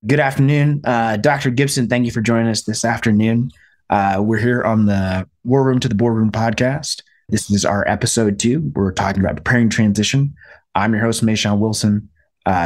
Good afternoon, Dr. Gibson. Thank you for joining us this afternoon. We're here on the War Room to the Boardroom podcast. This is our episode 2. We're talking about preparing transition. I'm your host, Mayshawn Wilson,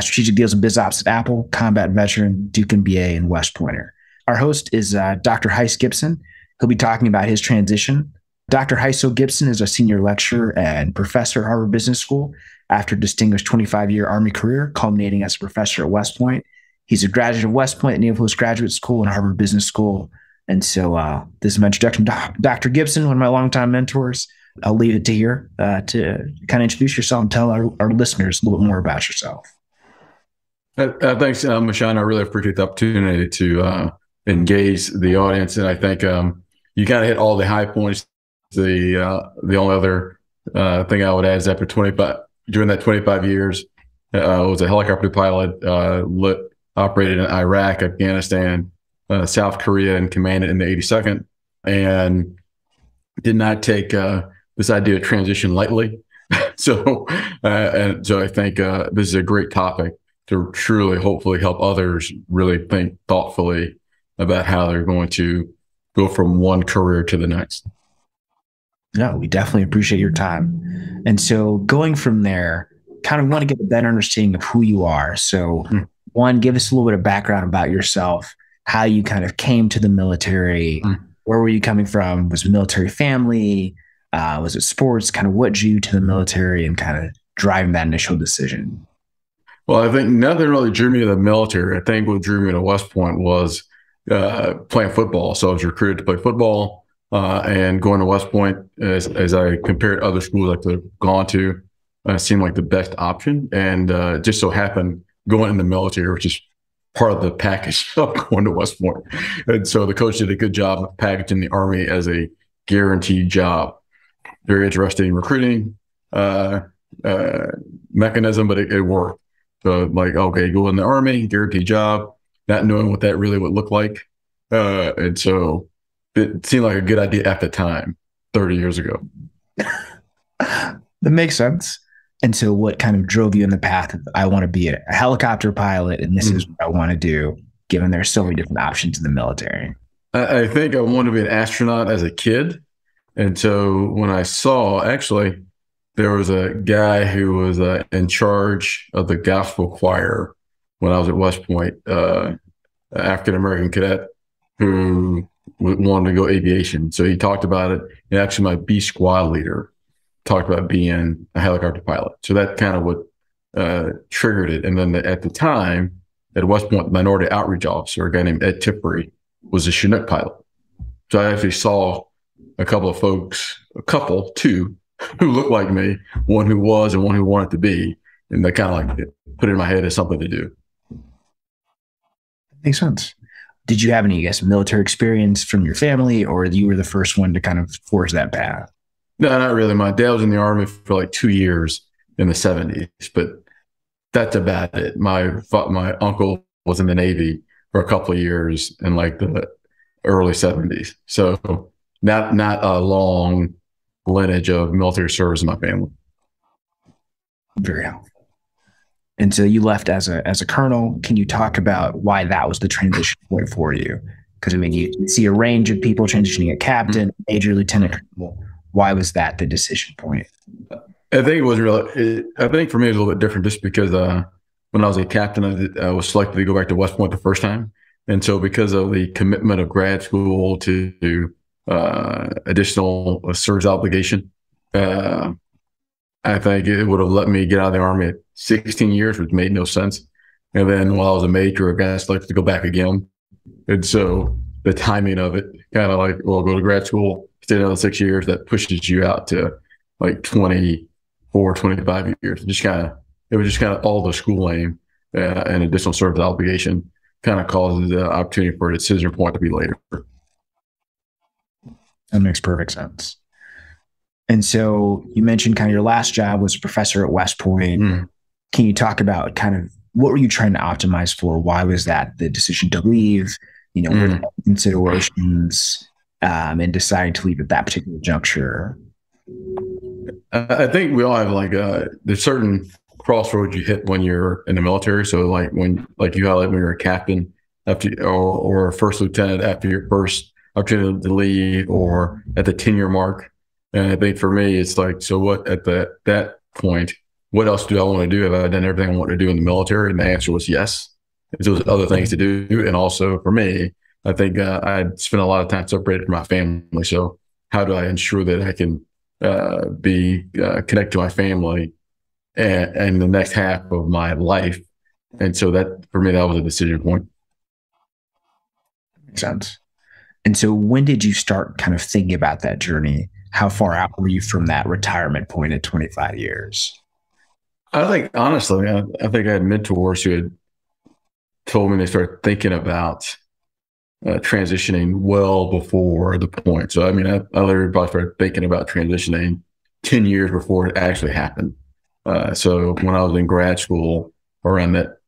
strategic deals and biz ops at Apple, combat veteran, Duke MBA, and West Pointer. Our host is Dr. Hise Gibson. He'll be talking about his transition. Dr. Hise O Gibson is a senior lecturer and professor at Harvard Business School after a distinguished 25-year Army career, culminating as a professor at West Point. He's a graduate of West Point, Naval Postgraduate School, and Harvard Business School. And so this is my introduction to Dr. Gibson, one of my longtime mentors. I'll leave it to here to kind of introduce yourself and tell our listeners a little bit more about yourself. Thanks, Mashawn. I really appreciate the opportunity to engage the audience. And I think you kind of hit all the high points. The only other thing I would add is during that 25 years, I was a helicopter pilot, operated in Iraq, Afghanistan, South Korea, and commanded in the 82nd, and did not take this idea of transition lightly. So I think this is a great topic to truly, hopefully, help others really think thoughtfully about how they're going to go from one career to the next. No, we definitely appreciate your time. And so going from there, kind of want to get a better understanding of who you are. So one, give us a little bit of background about yourself, how you kind of came to the military. Where were you coming from? Was it military family? Was it sports? Kind of what drew you to the military and kind of driving that initial decision? Well, I think nothing really drew me to the military. I think what drew me to West Point was playing football. So I was recruited to play football and going to West Point as I compared other schools I could have gone to seemed like the best option. And just so happened going in the military, which is part of the package of going to West Point. And so the coach did a good job of packaging the Army as a guaranteed job. Very interested in recruiting mechanism, but it worked. So like, okay, go in the Army, guaranteed job, not knowing what that really would look like. And so it seemed like a good idea at the time, 30 years ago. That makes sense. And so what kind of drove you in the path of, I want to be a helicopter pilot, and this is what I want to do, given there's so many different options in the military? I think I wanted to be an astronaut as a kid. And so when I saw, actually, there was a guy who was in charge of the gospel choir when I was at West Point, African-American cadet who wanted to go aviation. So he talked about it. And actually, my B squad leader talked about being a helicopter pilot. So that kind of what triggered it. And then at the time, at West Point, the minority outreach officer, a guy named Ed Tippery, was a Chinook pilot. So I actually saw two, who looked like me, one who was and one who wanted to be. And they kind of like put it in my head as something to do. Makes sense. Did you have any, military experience from your family, or you were the first one to kind of forge that path? No, not really. My dad was in the Army for like 2 years in the 70s, but that's about it. My uncle was in the Navy for a couple of years in like the early 70s. So not a long lineage of military service in my family. Very helpful. And so you left as a colonel. Can you talk about why that was the transition point for you? Because you see a range of people transitioning: a captain, major, lieutenant colonel. Why was that the decision point? I think it was really. I think for me it was a little bit different, just because when I was a captain, I was selected to go back to West Point the first time, and so because of the commitment of grad school to additional service obligation, I think it would have let me get out of the Army at 16 years, which made no sense. And then while I was a major, I got selected to go back again, and so the timing of it kind of like, well, go to grad school, stay another 6 years, that pushes you out to like 24, 25 years. It was just kind of all the schooling and additional service obligation kind of causes the opportunity for a decision point to be later. That makes perfect sense. And so you mentioned kind of your last job was a professor at West Point. Can you talk about kind of what were you trying to optimize for? Why was that the decision to leave? What were the considerations in deciding to leave at that particular juncture? I think we all have there's certain crossroads you hit when you're in the military. So like you highlight when you're a captain after, or a first lieutenant after your first opportunity to lead, or at the 10-year mark. And I think for me, it's like, so what at that point, what else do I want to do? Have I done everything I want to do in the military? And the answer was yes. There's other things to do. And also for me, I think I'd spent a lot of time separated from my family. So how do I ensure that I can be connected to my family and the next half of my life? And so that, for me, that was a decision point. Makes sense. And so when did you start kind of thinking about that journey? How far out were you from that retirement point at 25 years? I think, honestly, I think I had mentors who had told me they started thinking about transitioning well before the point. So, I mean, I literally probably started thinking about transitioning 10 years before it actually happened. So when I was in grad school, around that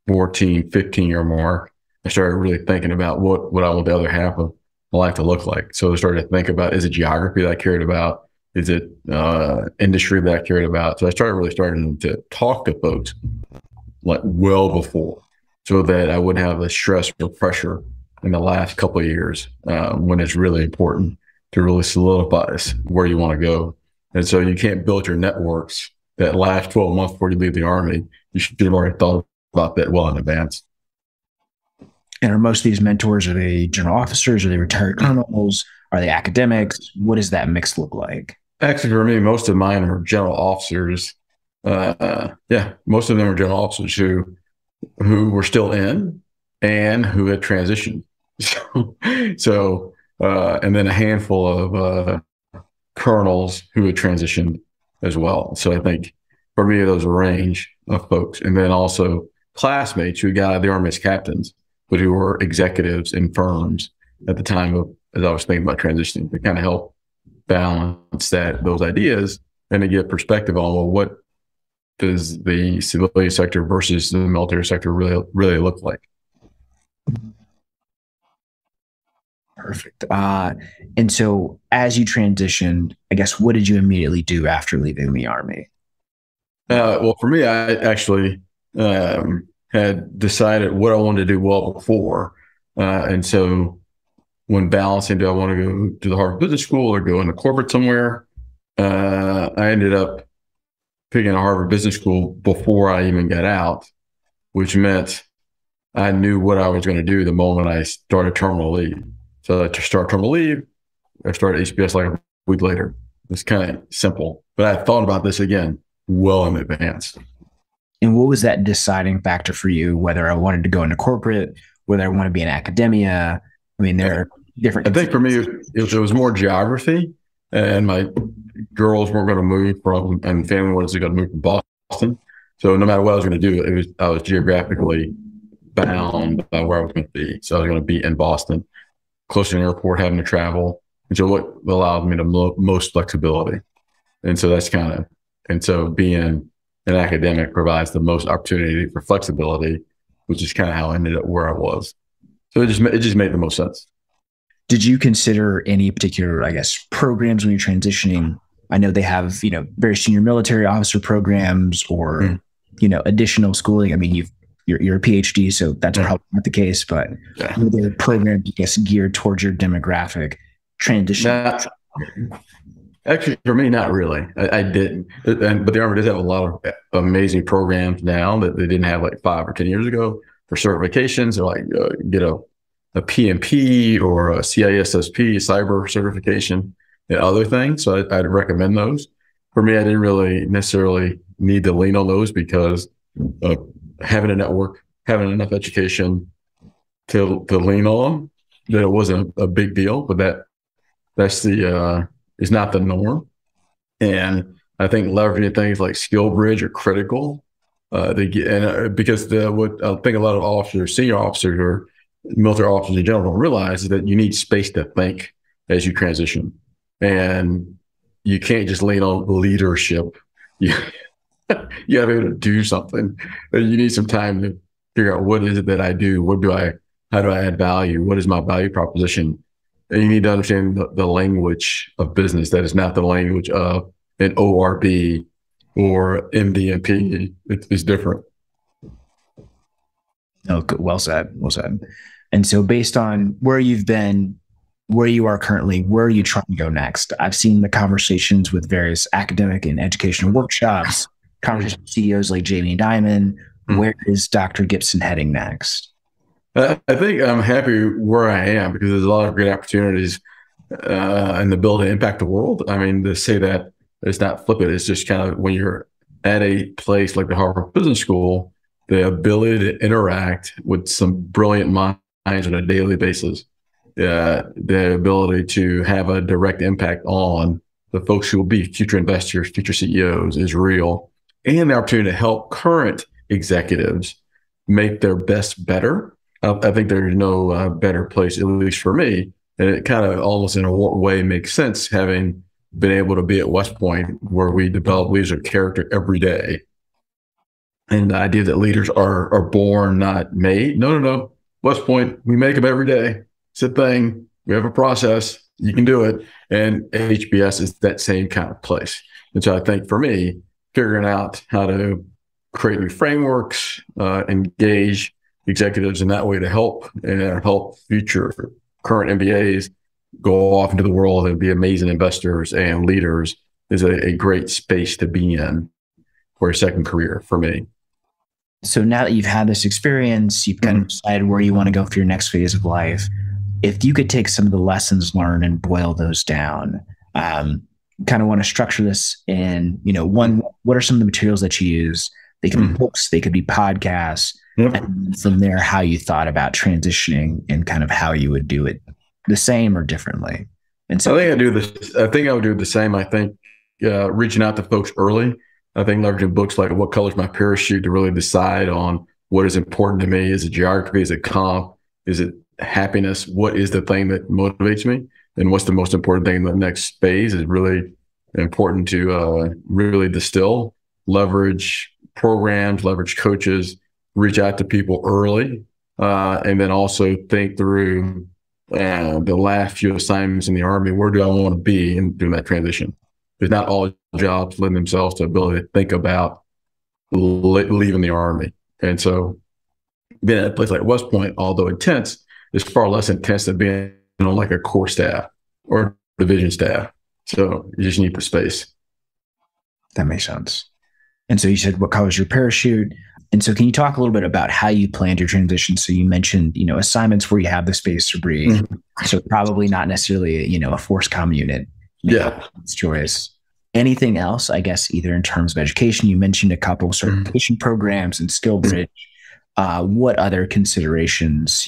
14, 15-year mark, I started really thinking about what I want the other half of my life to look like. So I started to think about, is it geography that I cared about? Is it industry that I cared about? So I started to talk to folks like well before, so that I wouldn't have the stress or pressure in the last couple of years when it's really important to really solidify where you want to go. And so you can't build your networks that last 12 months before you leave the Army. You should have already thought about that well in advance. And are most of these mentors, are they general officers? Are they retired colonels? Are they academics? What does that mix look like? Actually, for me, most of mine are general officers. Most of them are general officers who were still in and who had transitioned. So, and then a handful of colonels who had transitioned as well. So I think for me, there's a range of folks. And then also classmates who got out of the Army as captains, but who were executives in firms at the time as I was thinking about transitioning, to kind of help balance those ideas and to get perspective on, well, what does the civilian sector versus the military sector really look like? Perfect. And so as you transitioned, I guess, what did you immediately do after leaving the Army? Well, for me, I actually had decided what I wanted to do well before. And so when balancing, do I want to go to the Harvard Business School or go into corporate somewhere? I ended up picking a Harvard Business School before I even got out, which meant I knew what I was going to do the moment I started terminal leave. So to start terminal leave, I started HBS like a week later. It's kind of simple, but I thought about this again well in advance. And what was that deciding factor for you, whether I wanted to go into corporate, whether I want to be in academia? I mean, there are different. I think for me, it was more geography, and my girls weren't going to move from, and family wasn't going to move from Boston. So no matter what I was going to do, I was geographically bound by where I was going to be. So I was going to be in Boston, close to an airport, having to travel. And so what allowed me the most flexibility. And so so being an academic provides the most opportunity for flexibility, which is kind of how I ended up where I was. So it just made the most sense. Did you consider any particular, I guess, programs when you're transitioning? I know they have, very senior military officer programs or, additional schooling. I mean, you're a PhD, so that's probably not the case, but were there programs, I guess, geared towards your demographic transition? Actually, for me, not really. I didn't. But the Army does have a lot of amazing programs now that they didn't have like 5 or 10 years ago for certifications, or like get a PMP or a CISSP, cyber certification, and other things. So I'd recommend those. For me, I didn't really necessarily need to lean on those because having a network, having enough education to lean on, that it wasn't a big deal. But that's is not the norm. And I think leveraging things like SkillBridge are critical. Because what I think a lot of officers, senior officers, or military officers in general don't realize is that you need space to think as you transition. And you can't just lean on leadership. You got to be able to do something. You need some time to figure out, what is it that I do? How do I add value? What is my value proposition? And you need to understand the language of business. That is not the language of an ORB or MD and PE. It's different. Oh, good. Well said. Well said. And so based on where you've been, where you are currently, where are you trying to go next? I've seen the conversations with various academic and educational workshops, conversations with CEOs like Jamie Dimon. Where is Dr. Gibson heading next? I think I'm happy where I am because there's a lot of great opportunities and the ability to impact the world. I mean, to say that it's not flippant, it's just kind of when you're at a place like the Harvard Business School, the ability to interact with some brilliant minds on a daily basis, the ability to have a direct impact on the folks who will be future investors, future CEOs is real. And the opportunity to help current executives make their best better. I think there's no better place, at least for me. And it kind of almost in a way makes sense having been able to be at West Point where we develop leaders of character every day. And the idea that leaders are born, not made. No. West Point, we make them every day. It's a thing. We have a process. You can do it. And HBS is that same kind of place. And so I think for me, figuring out how to create new frameworks, engage executives in that way to help and help future current MBAs go off into the world and be amazing investors and leaders is a great space to be in for a second career for me. So now that you've had this experience, you've kind of decided where you want to go for your next phase of life. If you could take some of the lessons learned and boil those down, kind of want to structure this in, one, what are some of the materials that you use? They could be books, they could be podcasts. Yep. And from there, how you thought about transitioning and kind of how you would do it the same or differently. And so I think I would do the same. I think reaching out to folks early. I think leveraging books like What Color's My Parachute to really decide on what is important to me. Is it geography? Is it comp? Is it happiness? What is the thing that motivates me? And what's the most important thing in the next phase is really important to really distill, leverage programs, leverage coaches, reach out to people early, and then also think through the last few assignments in the Army. Where do I want to be in doing that transition? Because not all jobs lend themselves to the ability to think about leaving the Army. And so being at a place like West Point, although intense, is far less intense than being on like a core staff or division staff. So you just need the space. That makes sense. And so you said, what color is your parachute? And so can you talk a little bit about how you planned your transition? So you mentioned, assignments where you have the space to breathe. So probably not necessarily, a force comm unit. Yeah. It's choice. Anything else, I guess, either in terms of education, you mentioned a couple certification programs and skill bridge. What other considerations,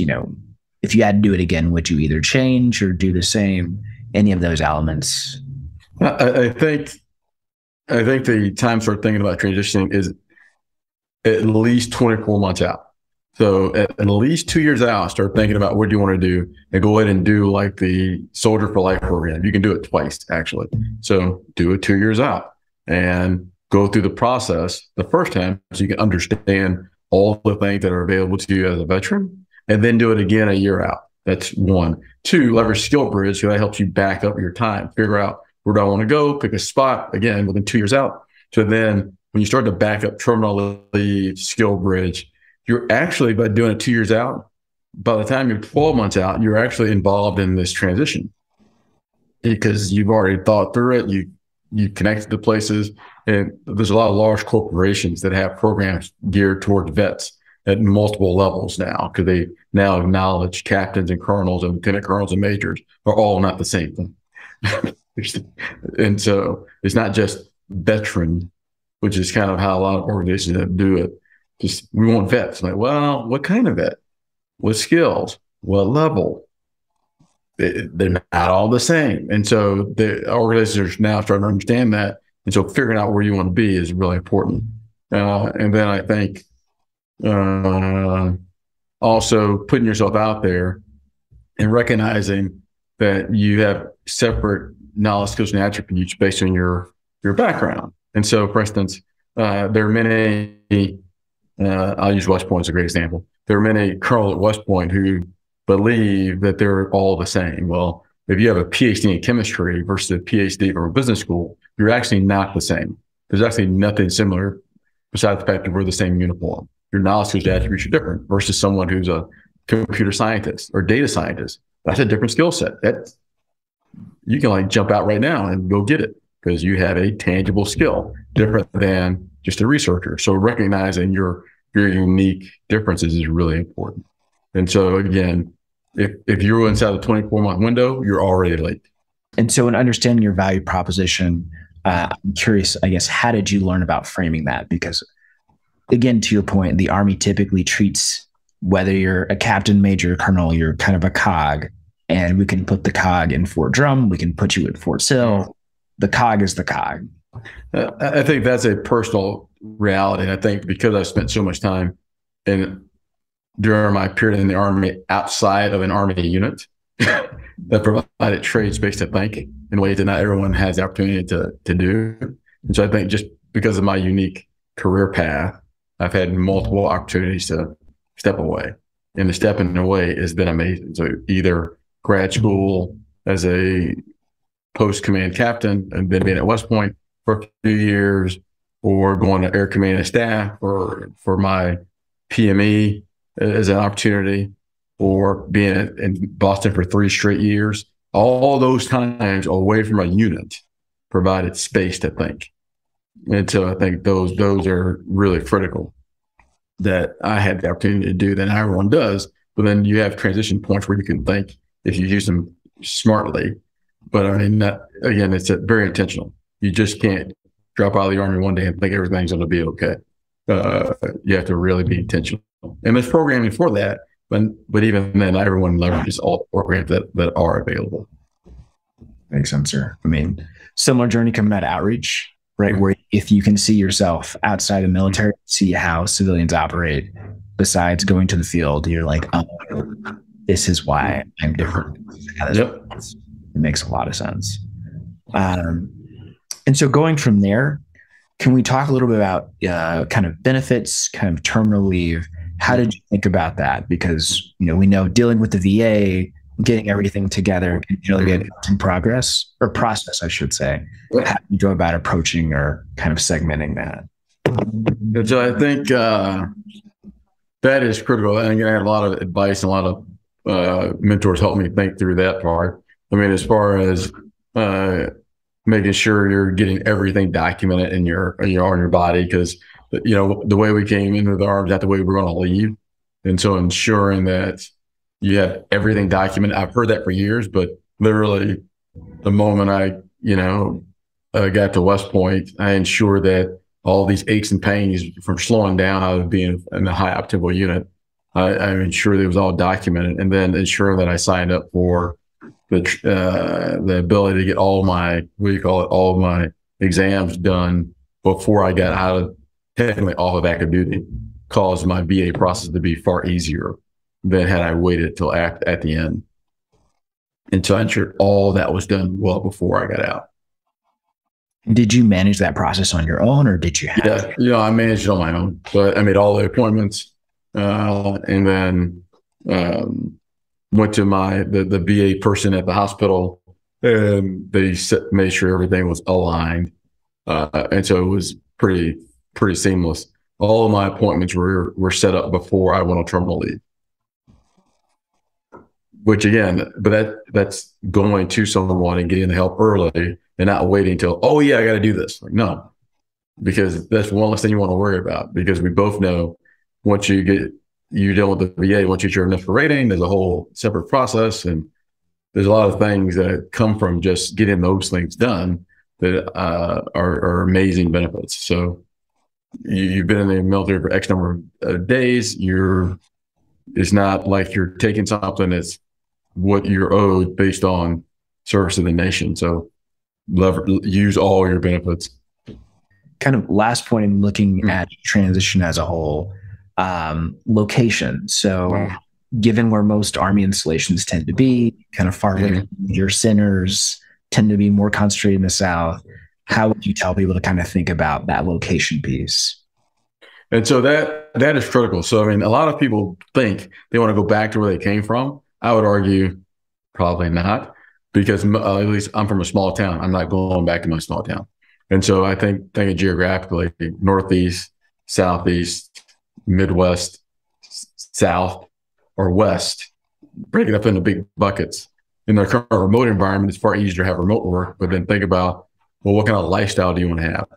if you had to do it again, would you either change or do the same? Any of those elements? I think the time to start thinking about transitioning is at least 24 months out. So at least 2 years out, start thinking about what do you want to do and go ahead and do like the Soldier for Life program. You can do it twice, actually. So do it 2 years out and go through the process the first time so you can understand all the things that are available to you as a veteran, and then do it again a year out. That's one. Two, leverage Skill Bridge, so that helps you back up your time. Figure out where do I want to go, pick a spot, again, within 2 years out. So then when you start to back up terminal leave, Skill Bridge, you're actually, by doing it 2 years out, by the time you're 12 months out, you're actually involved in this transition because you've already thought through it. You connected to places, and there's a lot of large corporations that have programs geared towards vets at multiple levels now, because they now acknowledge captains and colonels and lieutenant colonels and majors are all not the same thing. And so it's not just veteran, which is kind of how a lot of organizations that do it. Just, we want vets. Like, well, what kind of vet? What skills? What level? They're not all the same. And so the organizations are now starting to understand that. And so figuring out where you want to be is really important. And then I think also putting yourself out there and recognizing that you have separate knowledge, skills, and attributes based on your background. And so, for instance, there are many, I'll use West Point as a great example. There are many colonels at West Point who believe that they're all the same. Well, if you have a PhD in chemistry versus a PhD from a business school, you're actually not the same. there's actually nothing similar besides the fact that we're the same uniform. Your knowledge attributes are different versus someone who's a computer scientist or data scientist. That's a different skill set. That you can like jump out right now and go get it because you have a tangible skill different than just a researcher. So recognizing your unique differences is really important. And so again, if you're inside the 24-month window, you're already late. And so in understanding your value proposition, I'm curious, I guess, how did you learn about framing that? Because again, to your point, the Army typically treats whether you're a captain, major, colonel, you're kind of a cog. And we can put the cog in Fort Drum. We can put you at Fort Sill. The cog is the cog. I think that's a personal reality. And I think because I spent so much time during my period in the Army outside of an Army unit that provided trade space to think in ways that not everyone has the opportunity to do. And so I think just because of my unique career path, I've had multiple opportunities to step away. And the stepping away has been amazing. So either grad school as a post-command captain and then being at West Point for a few years, or going to Air Command and Staff for my PME as an opportunity, or being in Boston for 3 straight years. All those times away from a unit provided space to think. And so I think those are really critical that I had the opportunity to do that not everyone does. But then you have transition points where you can think if you use them smartly. But I mean, again, it's very intentional. You just can't drop out of the Army one day and think everything's going to be okay. You have to really be intentional. And there's programming for that. But even then, everyone leverages all the programs that are available. Makes sense, sir. I mean, similar journey coming out of outreach, right? Where if you can see yourself outside the military, see how civilians operate, besides going to the field, you're like, oh, this is why I'm different. Yep. It makes a lot of sense. And so going from there, can we talk a little bit about kind of benefits, kind of terminal leave? How did you think about that? Because, we know dealing with the VA, getting everything together, get in progress or process, I should say. How do you go about approaching or kind of segmenting that? So I think that is critical. I think I had a lot of advice and a lot of mentors helped me think through that part. I mean, as far as making sure you're getting everything documented in your body, because the way we came into the Army, not the way we're going to leave, and so ensuring that you have everything documented. I've heard that for years, but literally, the moment I got to West Point, I ensured that all these aches and pains from slowing down out of being in the high optimal unit, I ensured it was all documented, and then ensuring that I signed up for the ability to get all my exams done before I got technically off of active duty, caused my VA process to be far easier than had I waited till at the end. And so I ensured all that was done well before I got out. Did you manage that process on your own, or did you have? Yeah, I managed it on my own. So I made all the appointments, and then went to the VA person at the hospital, and they made sure everything was aligned, and so it was pretty seamless. All of my appointments were set up before I went on terminal leave. Which again, but that's going to someone and getting the help early and not waiting until, oh yeah, I got to do this. Like, no, because that's one less thing you want to worry about, because we both know once you're dealing with the VA, once you get your initial rating, there's a whole separate process, and there's a lot of things that come from just getting those things done that are amazing benefits. So you've been in the military for X number of days. It's not like you're taking something that's what you're owed based on service to the nation. So use all your benefits. Kind of last point in looking at transition as a whole, location. So given where most Army installations tend to be, kind of far away from your centers, tend to be more concentrated in the South, how would you tell people to kind of think about that location piece? And so that is critical. So, I mean, a lot of people think they want to go back to where they came from. I would argue probably not, because at least I'm from a small town. I'm not going back to my small town. And so I think thinking geographically, Northeast, Southeast, Midwest, South, or West, break it up into big buckets. In the current remote environment, it's far easier to have remote work, but then think about, well, what kind of lifestyle do you want to have?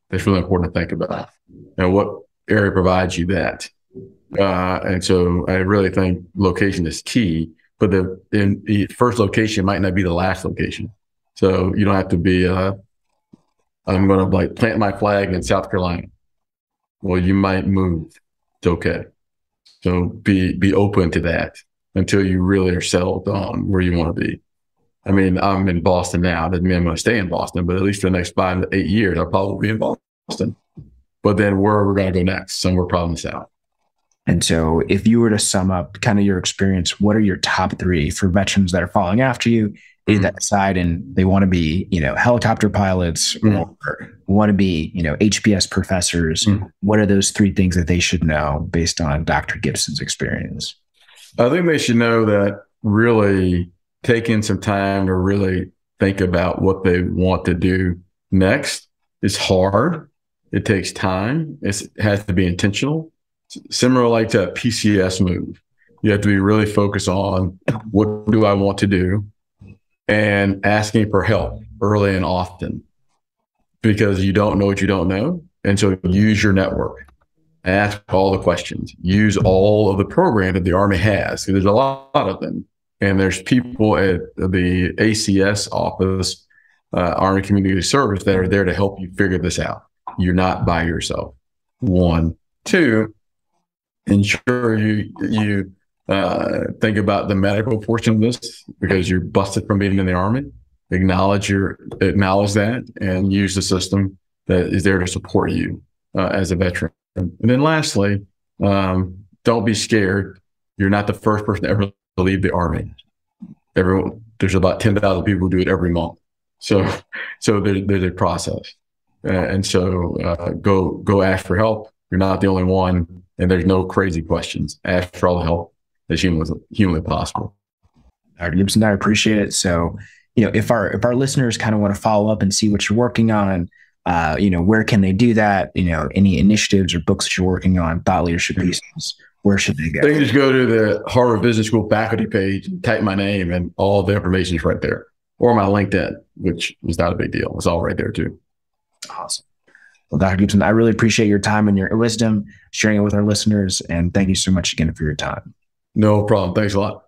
That's really important to think about. And what area provides you that? And so I really think location is key, but the first location might not be the last location. So you don't have to be, I'm going to like plant my flag in South Carolina. Well, you might move. It's okay. So be open to that until you really are settled on where you want to be. I mean, I'm in Boston now. Doesn't mean I'm going to stay in Boston, but at least for the next 5 to 8 years, I'll probably be in Boston. But then where are we going to go next? Somewhere probably south. And so if you were to sum up kind of your experience, what are your top 3 for veterans that are following after you? They decide and they want to be, helicopter pilots or want to be, HPS professors. What are those 3 things that they should know based on Dr. Gibson's experience? I think they should know that really taking some time to really think about what they want to do next is hard. It takes time. It has to be intentional. Similar like to a PCS move. You have to be really focused on what do I want to do and asking for help early and often because you don't know what you don't know. And so use your network. Ask all the questions. Use all of the programs that the Army has. There's a lot of them. And there's people at the ACS office, Army Community Service, that are there to help you figure this out. You're not by yourself. 1. 2, ensure you think about the medical portion of this because you're busted from being in the Army. Acknowledge that and use the system that is there to support you as a veteran. And then lastly, don't be scared. You're not the first person to ever leave the Army. There's about 10,000 people who do it every month. So there's a process. And so go ask for help. You're not the only one, and there's no crazy questions. Ask for all the help that's humanly possible. Dr. Gibson, I appreciate it. So, if our listeners kind of want to follow up and see what you're working on, where can they do that? Any initiatives or books that you're working on, thought leadership pieces, where should they go? They can just go to the Harvard Business School faculty page, type my name, and all the information is right there. Or my LinkedIn, which is not a big deal. It's all right there too. Awesome. Well, Dr. Gibson, I really appreciate your time and your wisdom, sharing it with our listeners. And thank you so much again for your time. No problem. Thanks a lot.